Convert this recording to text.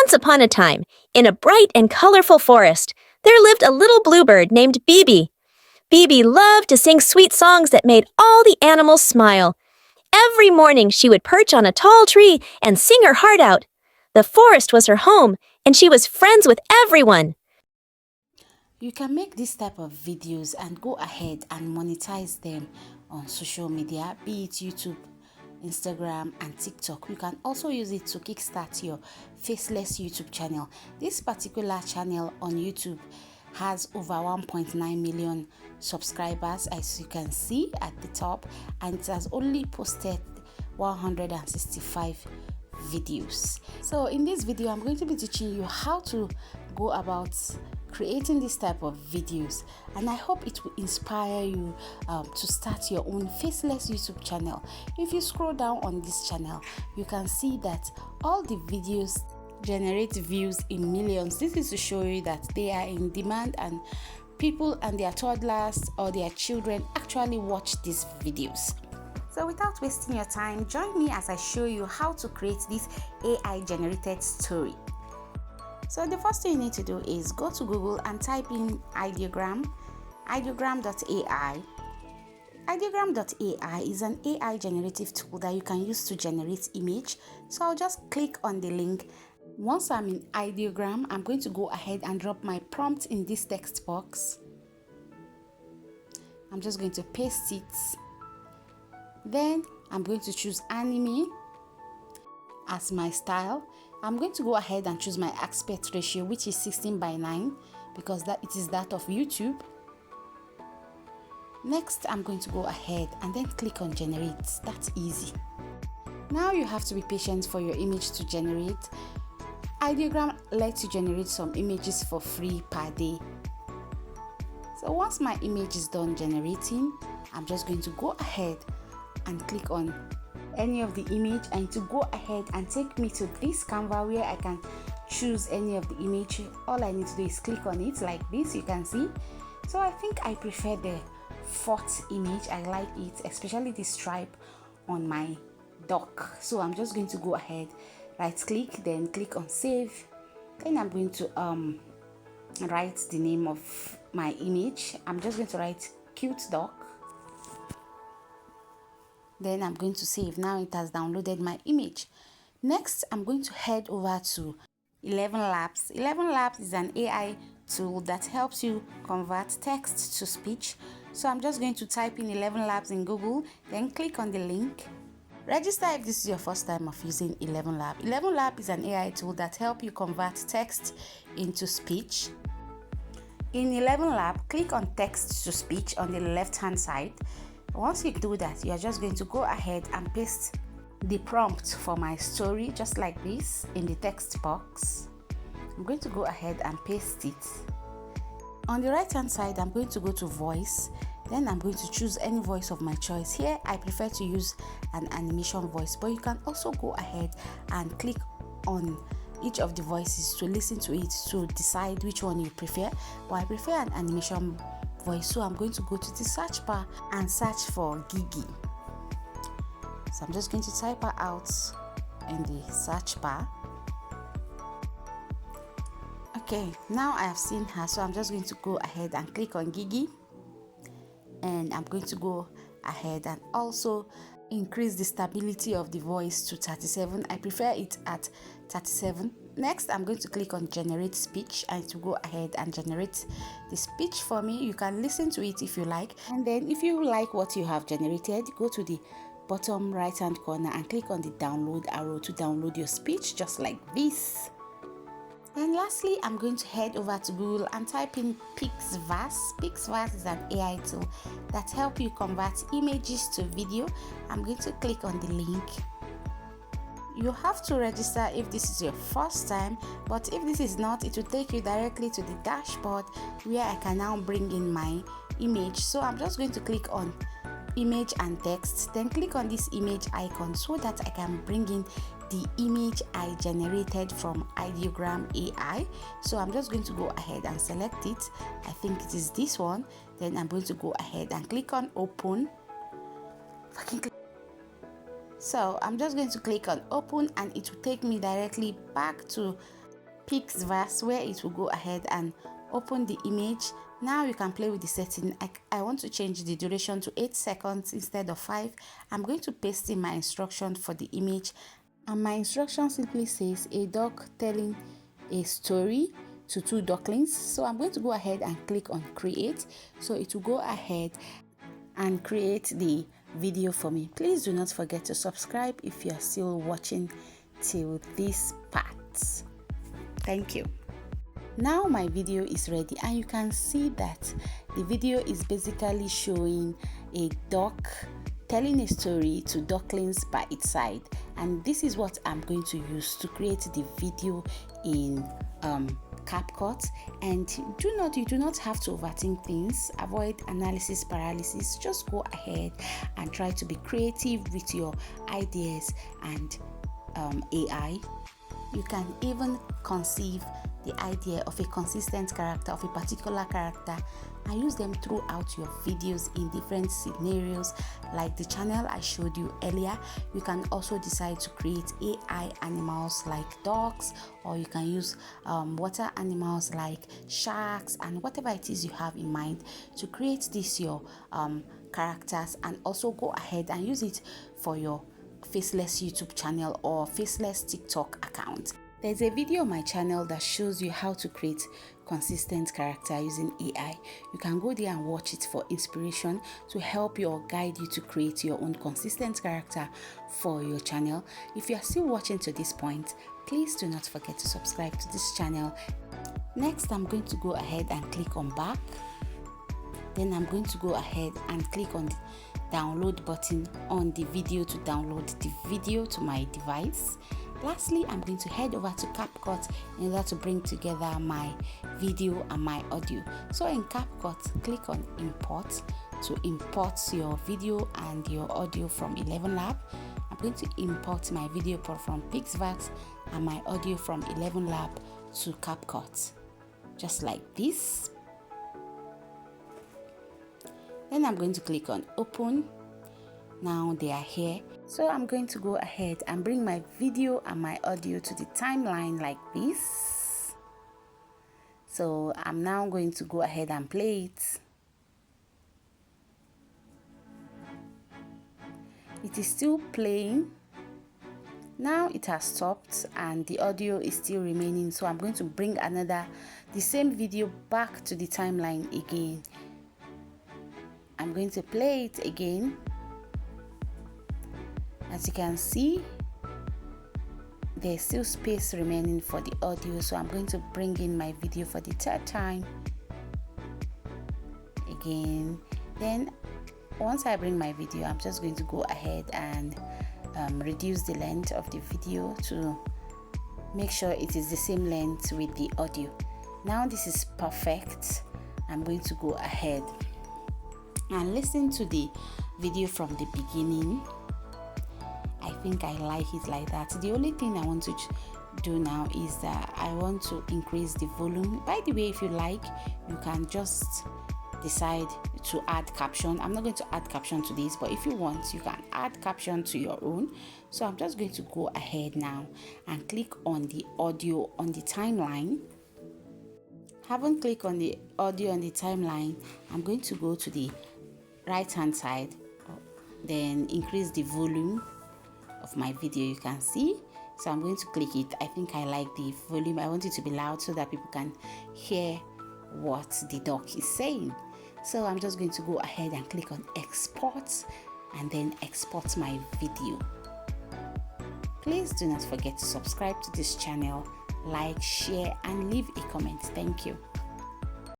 Once upon a time, in a bright and colorful forest, there lived a little bluebird named Bibi. Bibi loved to sing sweet songs that made all the animals smile. Every morning she would perch on a tall tree and sing her heart out. The forest was her home, and she was friends with everyone. You can make this type of videos and go ahead and monetize them on social media, be it YouTube, Instagram, and TikTok. You can also use it to kickstart your faceless YouTube channel. This particular channel on YouTube has over 1.9 million subscribers, as you can see at the top, and it has only posted 165 videos. So in this video, I'm going to be teaching you how to go about creating this type of videos, and I hope it will inspire you to start your own faceless YouTube channel. If you scroll down on this channel, you can see that all the videos generate views in millions. This is to show you that they are in demand, and people and their toddlers or their children actually watch these videos. So without wasting your time, join me as I show you how to create this AI generated story. So the first thing you need to do is go to Google and type in ideogram, ideogram.ai. Ideogram.ai is an AI generative tool that you can use to generate image. So I'll just click on the link. Once I'm in ideogram, I'm going to go ahead and drop my prompt in this text box. I'm just going to paste it. Then I'm going to choose anime as my style. I'm going to go ahead and choose my aspect ratio, which is 16:9, because it is that of YouTube. Next, I'm going to go ahead and then click on generate. That's easy. Now you have to be patient for your image to generate. Ideogram lets you generate some images for free per day. So once my image is done generating, I'm just going to go ahead and click on any of the image, and to go ahead and take me to this Canva where I can choose any of the image. All I need to do is click on it like this, you can see. So I think I prefer the fourth image. I like it, especially the stripe on my duck. So I'm just going to go ahead, right click, then click on save. Then I'm going to write the name of my image. I'm just going to write cute duck. Then I'm going to save. Now it has downloaded my image. Next, I'm going to head over to 11 Labs. 11 Labs is an AI tool that helps you convert text to speech. So I'm just going to type in 11 Labs in Google, then click on the link. Register if this is your first time of using 11 Lab. 11 Lab is an AI tool that helps you convert text into speech. In 11 Lab, click on text to speech on the left hand side. Once you do that, you are just going to go ahead and paste the prompt for my story just like this in the text box. I'm going to go ahead and paste it. On the right hand side, I'm going to go to voice. Then I'm going to choose any voice of my choice. Here I prefer to use an animation voice, but you can also go ahead and click on each of the voices to listen to it to decide which one you prefer. But I prefer an animation voice, so I'm going to go to the search bar and search for Gigi. So I'm just going to type her out in the search bar. Okay, now I have seen her, so I'm just going to go ahead and click on Gigi, and I'm going to go ahead and also increase the stability of the voice to 37. I prefer it at 37. Next, I'm going to click on generate speech, and to go ahead and generate the speech for me. You can listen to it if you like, and then if you like what you have generated, go to the bottom right hand corner and click on the download arrow to download your speech just like this. And lastly, I'm going to head over to Google and type in Pixverse. Pixverse is an AI tool that helps you convert images to video. I'm going to click on the link. You have to register if this is your first time, but if this is not, it will take you directly to the dashboard where I can now bring in my image. So I'm just going to click on image and text, then click on this image icon so that I can bring in the image I generated from Ideogram AI. So I'm just going to go ahead and select it. I think it is this one. Then I'm going to go ahead and click on open. So I'm just going to click on open, and it will take me directly back to Pixverse, where it will go ahead and open the image. Now you can play with the setting. I want to change the duration to 8 seconds instead of 5. I'm going to paste in my instruction for the image, and my instruction simply says a dog telling a story to 2 ducklings. So I'm going to go ahead and click on create, so it will go ahead and create the video for me. Please do not forget to subscribe if you are still watching till this part. Thank you. Now my video is ready, and you can see that the video is basically showing a duck telling a story to ducklings by its side, and this is what I'm going to use to create the video in CapCut. And you do not have to overthink things. Avoid analysis paralysis. Just go ahead and try to be creative with your ideas and AI. You can even conceive the idea of a consistent character, of a particular character, and use them throughout your videos in different scenarios like the channel I showed you earlier. You can also decide to create AI animals like dogs, or you can use water animals like sharks, and whatever it is you have in mind to create this your characters, and also go ahead and use it for your faceless YouTube channel or faceless TikTok account. There's a video on my channel that shows you how to create consistent character using AI. You can go there and watch it for inspiration to help you or guide you to create your own consistent character for your channel. If you are still watching to this point, please do not forget to subscribe to this channel. Next, I'm going to go ahead and click on back. Then I'm going to go ahead and click on the download button on the video to download the video to my device. Lastly, I'm going to head over to CapCut in order to bring together my video and my audio. So in CapCut, click on import to import your video and your audio from 11 Lab. I'm going to import my video from Pixverse and my audio from 11 Lab to CapCut, just like this. Then I'm going to click on open. Now they are here. So I'm going to go ahead and bring my video and my audio to the timeline like this. So I'm now going to go ahead and play it. It is still playing. Now it has stopped and the audio is still remaining. So I'm going to bring the same video back to the timeline again. I'm going to play it again. As you can see, there's still space remaining for the audio, so I'm going to bring in my video for the 3rd time again. Then once I bring my video, I'm just going to go ahead and reduce the length of the video to make sure it is the same length with the audio. Now this is perfect. I'm going to go ahead and listen to the video from the beginning. I think I like it like that. The only thing I want to do now is that I want to increase the volume. By the way, if you like, you can just decide to add caption. I'm not going to add caption to this, but if you want, you can add caption to your own. So I'm just going to go ahead now and click on the audio on the timeline. Haven't clicked on the audio on the timeline. I'm going to go to the right hand side, then increase the volume of my video. You can see, so I'm going to click it. I think I like the volume. I want it to be loud so that people can hear what the duck is saying. So I'm just going to go ahead and click on export and then export my video. Please do not forget to subscribe to this channel, like, share and leave a comment. Thank you.